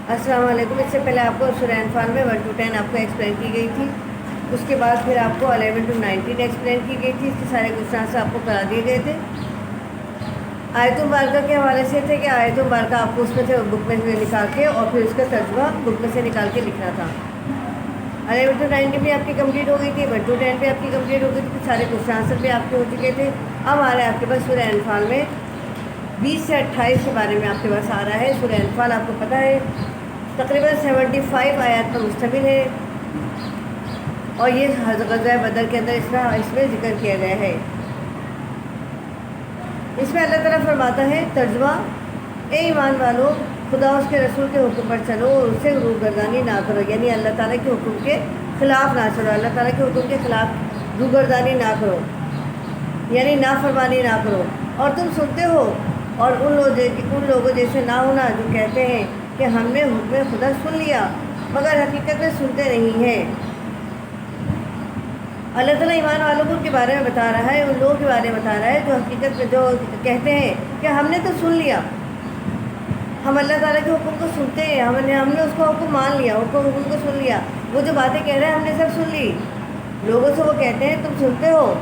السلام علیکم۔ اس سے پہلے آپ کو سورہ انفال میں 1 to 10 آپ کو ایکسپلین کی گئی تھی، اس کے بعد پھر آپ کو 11 to 19 ایکسپلین کی گئی تھی۔ اس کے سارے کوشچنس سے آپ کو کرا دیے گئے تھے۔ آیت مبارکہ کے حوالے سے تھے کہ آیت مبارکہ آپ کو اس میں سے بک میں سے نکال کے اور پھر اس کا ترجمہ بک میں سے نکال کے لکھنا تھا۔ 11 to 19 بھی آپ کی کمپلیٹ ہو گئی تھی، 1 to 10 بھی آپ کی کمپلیٹ ہو گئی تھی، سارے کوشچن آنسر بھی آپ کے ہو چکے تھے۔ اب آ رہا ہے آپ کے پاس سورہ انفال میں 20 سے 28 کے بارے میں آپ کے پاس آ رہا ہے۔ سورہ انفال آپ کو پتہ ہے تقریباً 75 آیات پر مشتمل ہے، اور یہ غزوہ بدر کے اندر اس میں ذکر کیا گیا ہے۔ اس میں اللہ تعالیٰ فرماتا ہے ترجمہ: اے ایمان والو، خدا اس کے رسول کے حکم پر چلو اور اس سے روگردانی نہ کرو، یعنی اللہ تعالیٰ کے حکم کے خلاف نہ چلو، اللہ تعالیٰ کے حکم کے خلاف روگردانی نہ کرو، یعنی نافرمانی نہ کرو۔ اور تم سنتے ہو اور ان لوگوں جیسے نہ ہونا جو کہتے ہیں کہ ہم نے حکم خدا سن لیا مگر حقیقت میں سنتے نہیں ہیں۔ اللہ تعالیٰ ایمان والوں کو ان کے بارے میں بتا رہا ہے، ان لوگوں کے بارے میں بتا رہا ہے جو حقیقت میں جو کہتے ہیں کہ ہم نے تو سن لیا، ہم اللہ تعالیٰ کے حکم کو سنتے ہیں، ہم نے اس کو حکم مان لیا، حکم کو سن لیا، وہ جو باتیں کہہ رہے ہیں ہم نے سب سن لی۔ لوگوں سے وہ کہتے ہیں تم سنتے ہو،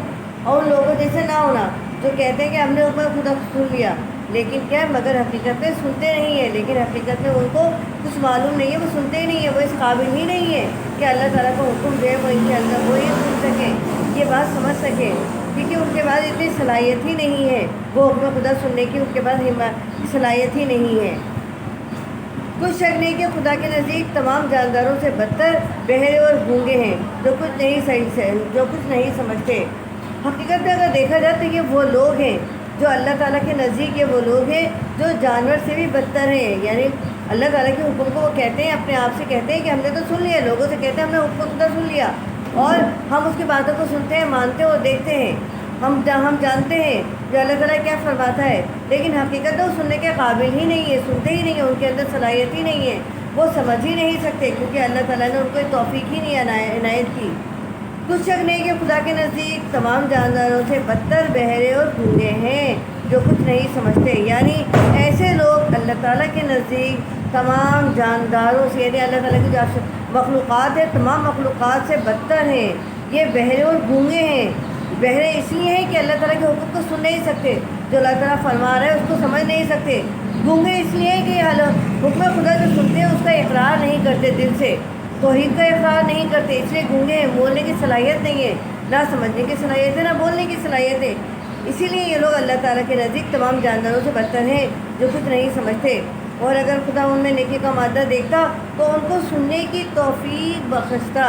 اور ان لوگوں جیسے نہ ہونا جو کہتے ہیں کہ ہم نے حکم خدا سن لیا، لیکن کیا مگر حقیقت میں سنتے نہیں ہیں۔ لیکن حقیقت میں ان کو کچھ معلوم نہیں ہے، وہ سنتے ہی نہیں ہیں، وہ اس قابل ہی نہیں ہے کہ اللہ تعالیٰ کا حکم جو ہے وہ ان کے اندر وہ یہ سن سکیں، یہ بات سمجھ سکیں، کیونکہ ان کے پاس اتنی صلاحیت ہی نہیں ہے، وہ حکم خدا سننے کی ان کے پاس صلاحیت ہی نہیں ہے۔ کچھ شک نہیں کہ خدا کے نزدیک تمام جانداروں سے بدتر بہرے اور گونگے ہیں جو کچھ نہیں سمجھتے۔ حقیقت میں اگر دیکھا جائے تو یہ وہ لوگ ہیں جو اللہ تعالیٰ کے نزدیک، یہ وہ لوگ ہیں جو جانور سے بھی بدتر ہیں، یعنی اللہ تعالیٰ کے حکم کو وہ کہتے ہیں، اپنے آپ سے کہتے ہیں کہ ہم نے تو سن لیا، لوگوں سے کہتے ہیں ہم نے حکم خدا سن لیا، اور ہم اس کی باتوں کو سنتے ہیں، مانتے ہیں اور دیکھتے ہیں، ہم جانتے ہیں جو اللہ تعالیٰ کیا فرماتا ہے، لیکن حقیقت وہ سننے کے قابل ہی نہیں ہے، سنتے ہی نہیں ہیں، ان کے اندر صلاحیت ہی نہیں ہے، وہ سمجھ ہی نہیں سکتے، کیونکہ اللہ تعالیٰ نے ان کو توفیق ہی نہیں عنایت کی۔ کچھ شک نہیں کہ خدا کے نزدیک تمام جانداروں سے بدتر بہرے اور گونگے ہیں جو کچھ نہیں سمجھتے، یعنی ایسے لوگ اللہ تعالیٰ کے نزدیک تمام جانداروں سے، یعنی اللہ تعالیٰ کی جو مخلوقات ہے تمام مخلوقات سے بدتر ہیں، یہ بہرے اور گونگے ہیں۔ بہرے اس لیے ہیں کہ اللہ تعالیٰ کے حکم کو سن نہیں سکتے، جو اللہ تعالیٰ فرما رہا ہے اس کو سمجھ نہیں سکتے۔ گونگے اس لیے کہ حکم خدا جو سنتے ہیں اس کا اقرار نہیں کرتے، دل سے توحید کا اقرار نہیں کرتے، اس لیے گونگے ہیں، بولنے کی صلاحیت نہیں ہے، نہ سمجھنے کی صلاحیت ہے نہ بولنے کی صلاحیت ہے، اسی لیے یہ لوگ اللہ تعالیٰ کے نزدیک تمام جانداروں سے بدتر ہیں جو کچھ نہیں سمجھتے۔ اور اگر خدا ان میں نیکی کا مادہ دیکھتا تو ان کو سننے کی توفیق بخشتا۔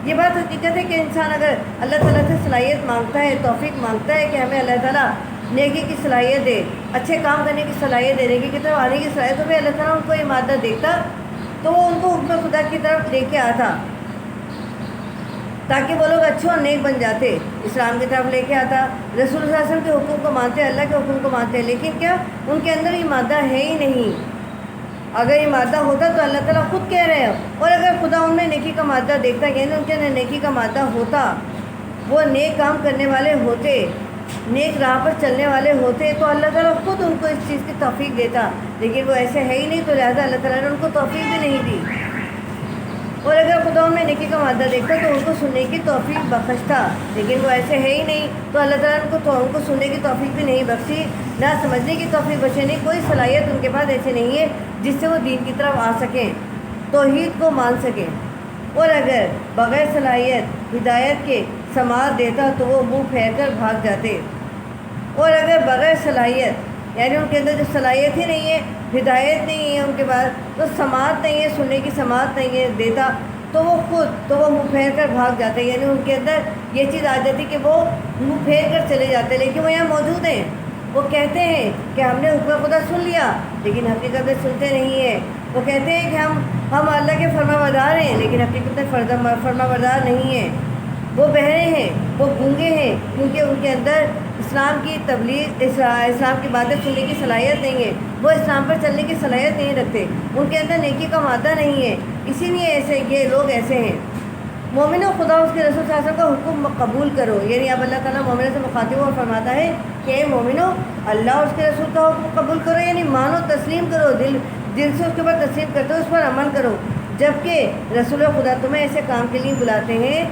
یہ بات حقیقت ہے کہ انسان اگر اللہ تعالیٰ سے صلاحیت مانگتا ہے، توفیق مانگتا ہے کہ ہمیں اللہ تعالیٰ نیکی کی صلاحیت دے، اچھے کام کرنے کی صلاحیت دے، نیکی کی طرف آنے کی صلاحیت، تو پھر اللہ تعالیٰ ان کو یہ مادہ دیکھتا تو وہ ان کو حکم خدا کی طرف لے کے آتا تاکہ وہ لوگ اچھے اور نیک بن جاتے، اسلام کی طرف لے کے آتا، رسول صلی اللہ علیہ وسلم کے حکم کو مانتے، اللہ کے حکم کو مانتے، لیکن کیا ان کے اندر یہ مادہ ہے ہی نہیں۔ اگر یہ مادہ ہوتا تو اللہ تعالیٰ خود کہہ رہے ہیں، اور اگر خدا ان میں نیکی کا مادہ دیکھتا، یعنی ان کے اندر نیکی کا مادہ ہوتا، وہ نیک کام کرنے والے ہوتے، نیک راہ پر چلنے والے ہوتے، تو اللہ تعالیٰ خود ان کو اس چیز کی توفیق دیتا، لیکن وہ ایسے ہے ہی نہیں، تو لہٰذا اللہ تعالیٰ نے ان کو توفیق بھی نہیں دی۔ اور اگر خدا ان میں نیکی کا مادہ دیکھتا تو ان کو سننے کی توفیق بخشتا، لیکن وہ ایسے ہے ہی نہیں، تو اللہ تعالیٰ نے ان کو سننے کی توفیق بھی نہیں بخشی، نہ سمجھنے کی توفیق بخشی، نہیں کوئی صلاحیت ان کے پاس ایسے نہیں ہے جس سے وہ دین کی طرف آ سکیں، توحید کو مان سکیں۔ اور اگر بغیر صلاحیت ہدایت کے سماعت دیتا تو وہ منہ پھیر کر بھاگ جاتے، اور اگر بغیر صلاحیت، یعنی ان کے اندر جو صلاحیت ہی نہیں ہے، ہدایت نہیں ہے ان کے پاس، تو سماعت نہیں ہے، سننے کی سماعت نہیں ہے دیتا، تو وہ منہ پھیر کر بھاگ جاتے، یعنی ان کے اندر یہ چیز آ جاتی کہ وہ منہ پھیر کر چلے جاتے، لیکن وہ یہاں موجود ہیں، وہ کہتے ہیں کہ ہم نے حکم خدا سن لیا، لیکن حقیقت میں سنتے نہیں ہیں۔ وہ کہتے ہیں کہ ہم اللہ کے فرما بردار ہیں، لیکن حقیقت میں فرما بردار نہیں ہیں۔ وہ بہرے ہیں، وہ گونگے ہیں، کیونکہ ان کے اندر اسلام کی تبلیغ، اسلام کی باتیں سننے کی صلاحیت نہیں ہے، وہ اسلام پر چلنے کی صلاحیت نہیں رکھتے، ان کے اندر نیکی کا مادہ نہیں ہے، اسی لیے یہ لوگ ایسے ہیں۔ مومنوں، خدا اس کے رسول صلی اللہ علیہ وسلم کا حکم قبول کرو، یعنی اب اللہ تعالیٰ مومنوں سے مخاطب ہو فرماتا ہے کہ اے مومنوں، اللہ اور اس کے رسول کا حکم قبول کرو، یعنی مانو، تسلیم کرو، دل سے اس کے بعد تسلیم کرتے ہو، اس پر عمل کرو، جبکہ رسول خدا تمہیں ایسے کام کے لیے بلاتے ہیں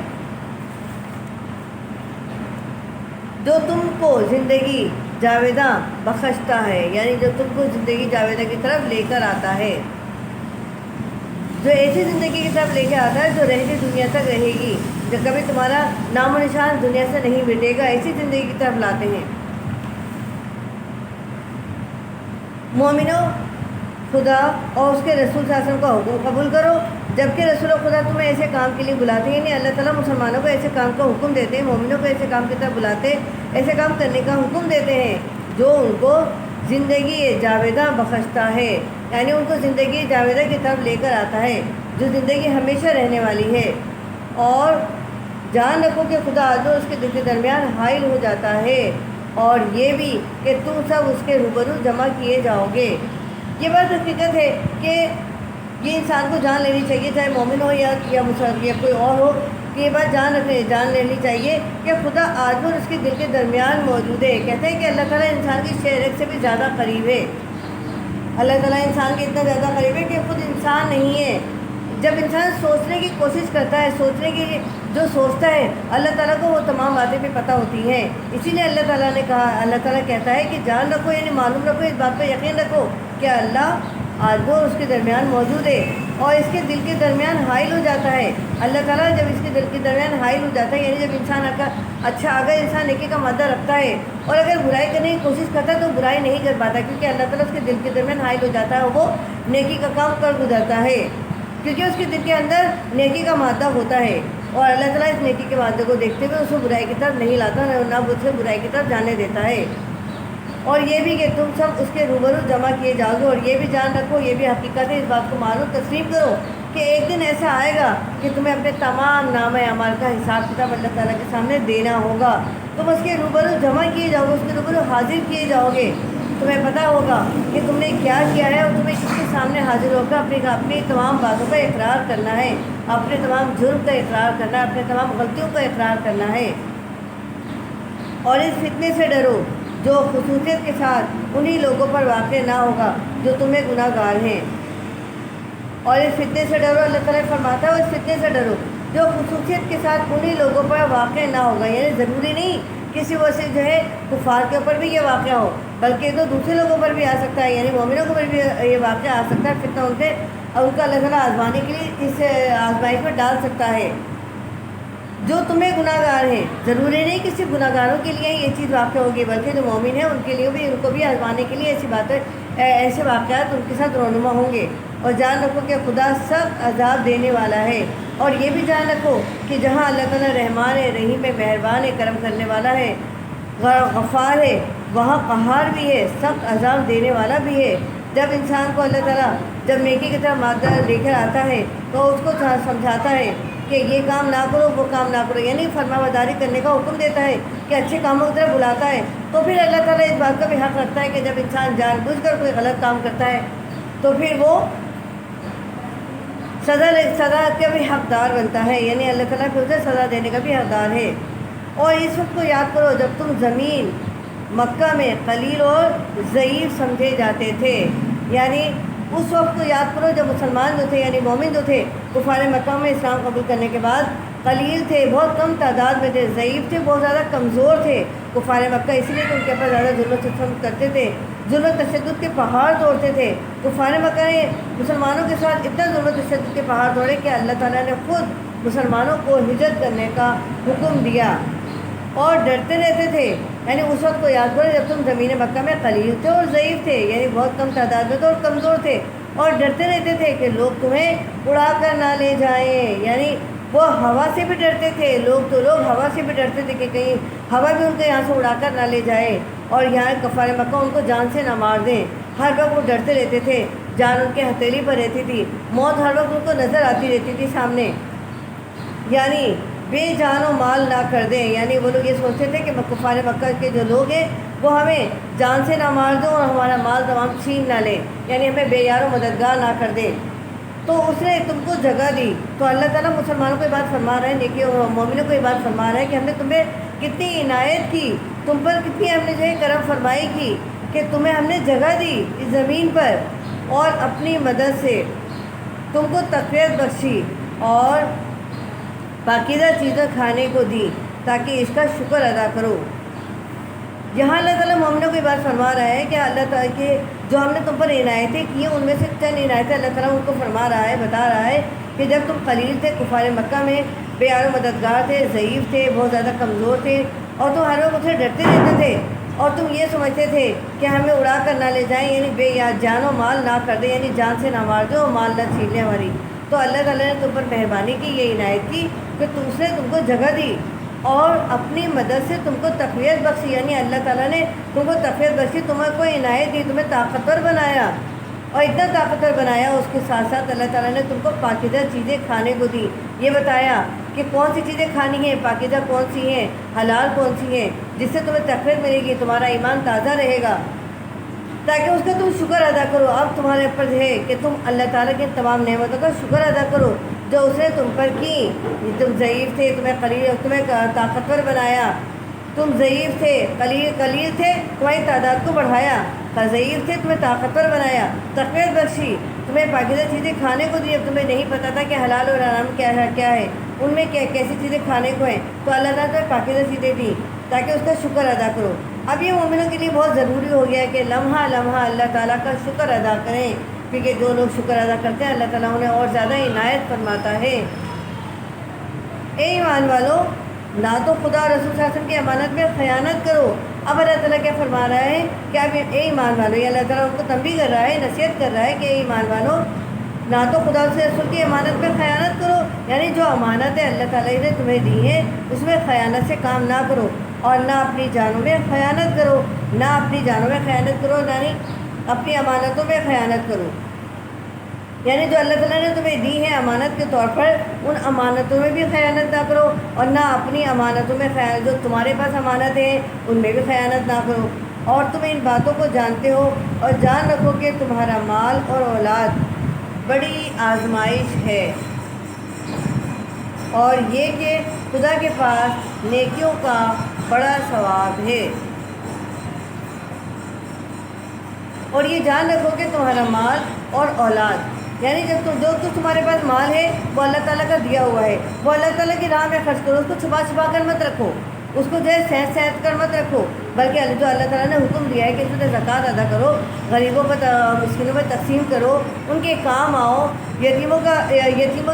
جو تم کو زندگی جاویدہ بخشتا ہے، یعنی جو تم کو زندگی جاویدہ کی طرف لے کر آتا ہے، جو ایسی زندگی کی طرف لے کے آتا ہے جو رہتی دنیا تک رہے گی، جو کبھی تمہارا نام و نشان دنیا سے نہیں مٹے گا، ایسی زندگی کی طرف لاتے ہیں۔ مومنو، خدا اور اس کے رسول صلی اللہ علیہ وسلم کا حکم قبول کرو، جبکہ رسول خدا تمہیں ایسے کام کے لیے بلاتے ہیں، یعنی اللہ تعالیٰ مسلمانوں کو ایسے کام کا حکم دیتے ہیں، مومنوں کو ایسے کام کی طرف بلاتے، ایسے کام کرنے کا حکم دیتے ہیں جو ان کو زندگی جاویدہ بخشتا ہے، یعنی ان کو زندگی جاویدہ کی طرف لے کر آتا ہے، جو زندگی ہمیشہ رہنے والی ہے۔ اور جان رکھو کہ خدا آدمی اور اس کے دل کے درمیان حائل ہو جاتا ہے، اور یہ بھی کہ تم سب اس کے روبرو جمع کیے جاؤ گے۔ یہ بات حقیقت ہے کہ یہ انسان کو جان لینی چاہیے، چاہے مومن ہو یا کوئی اور ہو، کہ یہ بات جان لینی چاہیے کہ خدا آدمی اور اس کے دل کے درمیان موجود ہے۔ کہتے ہیں کہ اللہ تعالیٰ انسان کی شہرت سے بھی زیادہ قریب ہے، اللہ تعالیٰ انسان کے اتنا زیادہ قریب ہے کہ خود انسان نہیں ہے۔ جب انسان سوچنے کی کوشش کرتا ہے، سوچنے کی جو سوچتا ہے، اللہ تعالیٰ کو وہ تمام باتیں بھی پتہ ہوتی ہیں، اسی لیے اللہ تعالیٰ نے کہا، اللہ تعالیٰ کہتا ہے کہ جان رکھو، یعنی معلوم رکھو، اس بات پہ یقین رکھو کہ اللہ آدمی اور اس کے درمیان موجود ہے اور اس کے دل کے درمیان حائل ہو جاتا ہے۔ اللہ تعالیٰ جب اس کے دل کے درمیان حائل ہو جاتا ہے، یعنی جب انسان اگر انسان نیکی کا مادہ رکھتا ہے اور اگر برائی کرنے کی کوشش کرتا ہے تو برائی نہیں کر پاتا، کیونکہ اللہ تعالیٰ اس کے دل کے درمیان حائل ہو جاتا ہے اور وہ نیکی کا کام کر گزرتا ہے، کیونکہ اس کے دل کے اندر نیکی کا مادہ ہوتا ہے، اور اللہ تعالیٰ اس نیکی کے مادے کو دیکھتے ہوئے اس کو برائی کی طرف نہیں لاتا، نہ اسے برائی کی طرف جانے دیتا ہے۔ اور یہ بھی کہ تم سب اس کے روبرو جمع کیے جاؤ گے، اور یہ بھی جان رکھو، یہ بھی حقیقت ہے، اس بات کو معلوم تسلیم کرو کہ ایک دن ایسا آئے گا کہ تمہیں اپنے تمام نامہ اعمال کا حساب کتاب اللہ تعالیٰ کے سامنے دینا ہوگا، تم اس کے روبرو جمع کیے جاؤ گے، اس کے روبرو حاضر کیے جاؤ گے، تمہیں پتہ ہوگا کہ تم نے کیا کیا ہے، اور تمہیں کس کے سامنے حاضر ہو کر اپنی تمام باتوں کا اقرار کرنا ہے، اپنے تمام جرم کا اقرار کرنا ہے، اپنے تمام غلطیوں کا اقرار کرنا ہے۔ اور اس فتنے سے ڈرو جو خصوصیت کے ساتھ انہی لوگوں پر واقع نہ ہوگا جو تمہیں گناہ گار ہیں، اور اس فتنے سے ڈرو، اللہ تعالیٰ فرماتا ہے، اور اس فتنے سے ڈرو جو خصوصیت کے ساتھ انہی لوگوں پر واقع نہ ہوگا، یعنی ضروری نہیں کسی وجہ سے کفار کے اوپر بھی یہ واقعہ ہو، بلکہ تو دوسرے لوگوں پر بھی آ سکتا ہے، یعنی مومنوں کے اوپر بھی یہ واقعہ آ سکتا ہے، فتنہ ان پہ، اور ان کا اللہ تعالیٰ آزمانے کے لیے اس آزمائش میں ڈال سکتا ہے جو تمہیں گناہ گار ہیں۔ ضروری نہیں کہ صرف گناہ گاروں کے لیے یہ چیز واقع ہوگی، بلکہ جو مومن ہیں ان کے لیے بھی، ان کو بھی آزمانے کے لیے ایسے واقعات ان کے ساتھ رونما ہوں گے۔ اور جان رکھو کہ خدا سخت عذاب دینے والا ہے، اور یہ بھی جان رکھو کہ جہاں اللہ تعالیٰ رحمان ہے، رحیم ہے، مہربان ہے، کرم کرنے والا ہے، غفار ہے، وہاں قہار بھی ہے، سخت عذاب دینے والا بھی ہے۔ جب انسان کو اللہ تعالیٰ جب نیکی کی طرف مادہ لے کر آتا ہے تو اس کو سمجھاتا ہے کہ یہ کام نہ کرو، وہ کام نہ کرو، یعنی فرما برداری کرنے کا حکم دیتا ہے، کہ اچھے کاموں کی طرف بلاتا ہے، تو پھر اللہ تعالیٰ اس بات کا بھی حق رکھتا ہے کہ جب انسان جان بوجھ کر کوئی غلط کام کرتا ہے تو پھر وہ سزا کا بھی حقدار بنتا ہے، یعنی اللہ تعالیٰ پھر اسے سزا دینے کا بھی حقدار ہے۔ اور اس وقت کو یاد کرو جب تم زمین مکہ میں قلیل اور ضعیف سمجھے جاتے تھے، یعنی اس وقت کو یاد کرو جب مسلمان جو تھے، یعنی مومن جو تھے، کفار مکہ میں اسلام قبول کرنے کے بعد قلیل تھے، بہت کم تعداد میں تھے، ضعیف تھے، بہت زیادہ کمزور تھے کفار مکہ، اسی لیے تو ان کے اوپر زیادہ ظلم و تشدد کرتے تھے، ظلم و تشدد کے پہاڑ توڑتے تھے۔ کفار مکہ نے مسلمانوں کے ساتھ اتنا ظلم و تشدد کے پہاڑ توڑے کہ اللہ تعالیٰ نے خود مسلمانوں کو ہجرت کرنے کا حکم دیا، اور ڈرتے رہتے تھے، یعنی اس وقت کو یاد کرو جب تم زمین مکہ میں قلیل تھے اور ضعیف تھے، یعنی بہت کم تعداد میں تھے اور کمزور تھے، اور ڈرتے رہتے تھے کہ لوگ تمہیں اڑا کر نہ لے جائیں، یعنی وہ ہوا سے بھی ڈرتے تھے، لوگ ہوا سے بھی ڈرتے تھے کہ کہیں ہوا بھی ان کو یہاں سے اڑا کر نہ لے جائے، اور یہاں کفار مکہ ان کو جان سے نہ مار دیں، ہر وقت وہ ڈرتے رہتے تھے، جان ان کے ہتھیلی پر رہتی تھی، موت ہر وقت ان کو نظر آتی رہتی تھی سامنے، یعنی بے جان و مال نہ کر دیں، یعنی وہ لوگ یہ سوچتے تھے کہ کفار مکہ کے جو لوگ ہیں وہ ہمیں جان سے نہ مار دیں اور ہمارا مال تمام چھین نہ لیں، یعنی ہمیں بے یار و مددگار نہ کر دیں۔ تو اس نے تم کو جگہ دی، تو اللہ تعالیٰ مسلمانوں کو یہ بات فرما رہا ہے، نیکی اور مومنوں کو یہ بات فرما رہا ہے کہ ہم نے تمہیں کتنی عنایت کی، تم پر کتنی ہم نے کرم فرمائی کی، کہ تمہیں ہم نے جگہ دی اس زمین پر، اور اپنی مدد سے تم کو تقویت بخشی اور پاکیزہ چیزیں کھانے کو دی تاکہ اس کا شکر ادا کرو۔ یہاں اللہ تعالیٰ مومنوں کی بات فرما رہا ہے کہ اللہ تعالیٰ کے جو ہم نے تم پر عنایتیں کی ہیں ان میں سے چند عنایتیں اللہ تعالیٰ ان کو فرما رہا ہے، بتا رہا ہے کہ جب تم قلیل تھے، کفار مکہ میں بے یار و مددگار تھے، ضعیف تھے، بہت زیادہ کمزور تھے، اور تم ہر وقت اسے ڈرتے رہتے تھے اور تم یہ سمجھتے تھے کہ ہمیں اڑا کر نہ لے جائیں، یعنی بے یاد جان و مال نہ کر دیں، یعنی جان سے نہ مار دو اور مال نہ چھین لیں ہماری۔ تو اللہ تعالیٰ نے تم پر مہربانی کی، یہ عنایت کی کہ اس نے تم کو جگہ دی اور اپنی مدد سے تم کو تقویت بخشی، یعنی اللہ تعالیٰ نے تم کو تقویت بخشی، تمہیں کوئی عنایت دی، تمہیں طاقتور بنایا، اور اتنا طاقتور بنایا اس کے ساتھ ساتھ اللہ تعالیٰ نے تم کو پاکیزہ چیزیں کھانے کو دی۔ یہ بتایا کہ کون سی چیزیں کھانی ہیں، پاکیزہ کون سی ہیں، حلال کون سی ہیں، جس سے تمہیں تقویت ملے گی، تمہارا ایمان تازہ رہے گا، تاکہ اس کا تم شکر ادا کرو۔ اب تمہارے اوپر ہے کہ تم اللہ تعالیٰ کی تمام نعمتوں کا شکر ادا کرو جو اس نے تم پر کی۔ تم ضعیف تھے، تمہیں طاقتور بنایا، تم ضعیف تھے، قلیل تھے، تمہاری تعداد کو بڑھایا، ضعیف تھے، تمہیں طاقتور بنایا، تقویت بخشی، تمہیں پاکیزہ چیزیں کھانے کو دی۔ اب تمہیں نہیں پتہ تھا کہ حلال اور حرام کیا ہے، ان میں کیسی چیزیں کھانے کو ہیں، تو اللہ تعالیٰ تمہیں پاکیزہ چیزیں دی تاکہ اس کا شکر ادا کرو۔ اب یہ مومنوں کے لیے بہت ضروری ہو گیا ہے کہ لمحہ لمحہ اللہ تعالیٰ کا شکر ادا کریں، کیونکہ جو لوگ شکر ادا کرتے ہیں اللہ تعالیٰ انہیں اور زیادہ عنایت فرماتا ہے۔ اے ایمان والو، نہ تو خدا اور رسول صلی اللہ علیہ وسلم کی امانت میں خیانت کرو۔ اب اللہ تعالیٰ کیا فرما رہا ہے کہ اب اے ایمان والو، یہ اللہ تعالیٰ ان کو تنبیہ کر رہا ہے، نصیحت کر رہا ہے کہ اے ایمان والو، نہ تو خدا اور رسول کی امانت میں خیانت کرو، یعنی جو امانتیں اللہ تعالیٰ نے تمہیں دی ہیں اس میں خیانت سے کام نہ کرو، اور نہ اپنی جانوں میں خیانت کرو، یعنی اپنی امانتوں میں خیانت کرو، یعنی جو اللہ تعالیٰ نے تمہیں دی ہے امانت کے طور پر ان امانتوں میں بھی خیانت نہ کرو، اور نہ اپنی امانتوں میں خیانت، جو تمہارے پاس امانت ہیں ان میں بھی خیانت نہ کرو۔ اور تم ان باتوں کو جانتے ہو اور جان رکھو کہ تمہارا مال اور اولاد بڑی آزمائش ہے، اور یہ کہ خدا کے پاس نیکیوں کا بڑا ثواب ہے۔ اور یہ جان رکھو کہ تمہارا مال اور اولاد، یعنی جو کچھ تمہارے پاس مال ہے وہ اللہ تعالیٰ کا دیا ہوا ہے، وہ اللہ تعالیٰ کی راہ میں خرچ کرو، اس کو چھپا کر مت رکھو، اس کو جو ہے سہت کر مت رکھو، بلکہ جو اللہ تعالیٰ نے حکم دیا ہے کہ اس میں زکوٰۃ ادا کرو، غریبوں پر مسکینوں پر تقسیم کرو، ان کے کام آؤ، یتیموں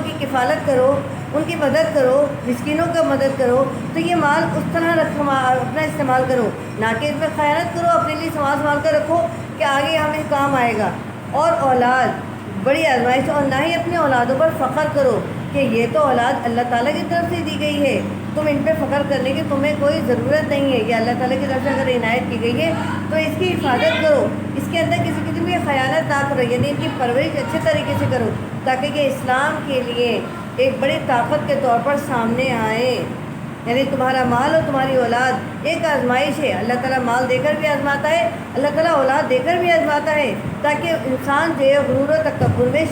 کی کفالت کرو، ان کی مدد کرو، مسکینوں کا مدد کرو، تو یہ مال اس طرح اپنا استعمال کرو، نہ کہ اس میں خیانت کرو، اپنے لیے سنبھال کر رکھو کہ آگے ہمیں کام آئے گا۔ اور اولاد بڑی آزمائش، اور نہ ہی اپنے اولادوں پر فخر کرو کہ یہ تو اولاد اللہ تعالیٰ کی طرف سے دی گئی ہے، تم ان پہ فخر کرنے کی تمہیں کوئی ضرورت نہیں ہے، یہ اللہ تعالیٰ کی طرف سے اگر عنایت کی گئی ہے تو اس کی حفاظت کرو، اس کے اندر کسی قسم کی خیانت نہ کرو، یعنی ان کی پرورش اچھے طریقے سے کرو تاکہ یہ اسلام کے لیے ایک بڑی طاقت کے طور پر سامنے آئیں۔ یعنی تمہارا مال اور تمہاری اولاد ایک آزمائش ہے، اللہ تعالیٰ مال دے کر بھی آزماتا ہے، اللہ تعالیٰ اولاد دے کر بھی آزماتا ہے، تاکہ انسان جو ہے غرور و تکبر میں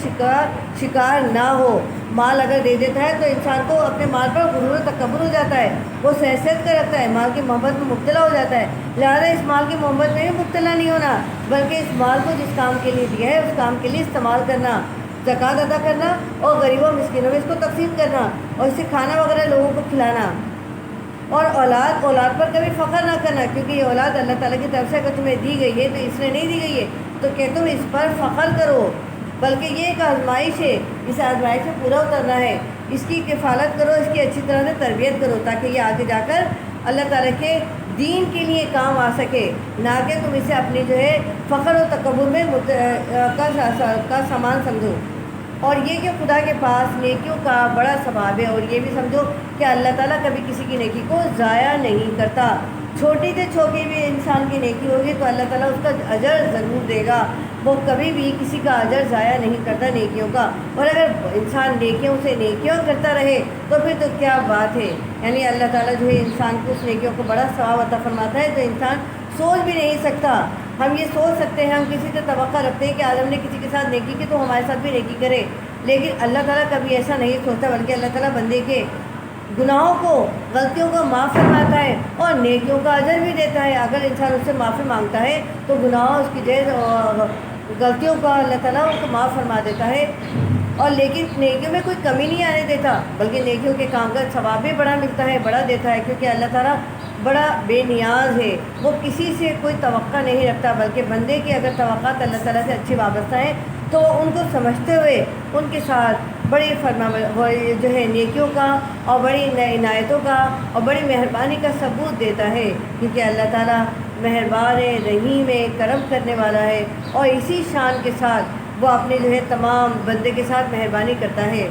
شکار نہ ہو۔ مال اگر دے دیتا ہے تو انسان کو اپنے مال پر غرور و تکبر ہو جاتا ہے، وہ حیثیت کا رکھتا ہے، مال کی محبت میں مبتلا ہو جاتا ہے، لہٰذا اس مال کی محبت میں بھی مبتلا نہیں ہونا، بلکہ اس مال کو جس کام کے لیے دیا ہے اس کام کے لیے استعمال کرنا، زکوٰۃ ادا کرنا، اور غریبوں مسکینوں میں اس کو تقسیم کرنا، اور اسے کھانا وغیرہ لوگوں کو کھلانا۔ اور اولاد پر کبھی فخر نہ کرنا، کیونکہ یہ اولاد اللہ تعالیٰ کی طرف سے اگر تمہیں دی گئی ہے تو اس لیے نہیں دی گئی ہے تو کہ تم اس پر فخر کرو، بلکہ یہ ایک آزمائش ہے، اس آزمائش سے پورا اترنا ہے، اس کی کفالت کرو، اس کی اچھی طرح سے تربیت کرو تاکہ یہ آگے جا کر اللہ تعالیٰ کے دین کے لیے کام آ سکے، نہ کہ تم اسے اپنی جو ہے فخر و تکبر میں کا سامان سمجھو۔ اور یہ کہ خدا کے پاس نیکیوں کا بڑا ثواب ہے، اور یہ بھی سمجھو کہ اللہ تعالیٰ کبھی کسی کی نیکی کو ضائع نہیں کرتا، چھوٹی سے چھوٹی بھی انسان کی نیکی ہوگی تو اللہ تعالیٰ اس کا اجر ضرور دے گا، وہ کبھی بھی کسی کا اجر ضائع نہیں کرتا نیکیوں کا۔ اور اگر انسان نیکیوں سے نیکیوں کرتا رہے تو پھر تو کیا بات ہے، یعنی اللہ تعالیٰ جو ہے انسان کو اس نیکیوں کو بڑا ثواب عطا فرماتا ہے، تو انسان سوچ بھی نہیں سکتا۔ ہم یہ سوچ سکتے ہیں، ہم کسی سے توقع رکھتے ہیں کہ آج ہم نے کسی کے ساتھ نیکی کی تو ہمارے ساتھ بھی نیکی کرے، لیکن اللہ تعالیٰ کبھی ایسا نہیں سوچتا، بلکہ اللہ تعالیٰ بندے کے گناہوں کو، غلطیوں کو معاف فرماتا ہے اور نیکیوں کا اجر بھی دیتا ہے۔ اگر انسان اس سے معافی مانگتا ہے تو گناہ اس کی غلطیوں کا اللہ تعالیٰ ان کو معاف فرما دیتا ہے، اور لیکن نیکیوں میں کوئی کمی نہیں آنے دیتا، بلکہ نیکیوں کے کام کا ثواب بھی بڑا ملتا ہے، بڑا دیتا ہے، کیونکہ اللہ تعالیٰ بڑا بے نیاز ہے، وہ کسی سے کوئی توقع نہیں رکھتا، بلکہ بندے کی اگر توقعات اللہ تعالیٰ سے اچھی وابستہ ہیں تو ان کو سمجھتے ہوئے ان کے ساتھ بڑی جو ہے نیکیوں کا اور بڑی عنایتوں کا اور بڑی مہربانی کا ثبوت دیتا ہے، کیونکہ اللہ تعالیٰ مہربان ہے، رحیم ہے، کرم کرنے والا ہے، اور اسی شان کے ساتھ وہ اپنے جو ہے تمام بندے کے ساتھ مہربانی کرتا ہے۔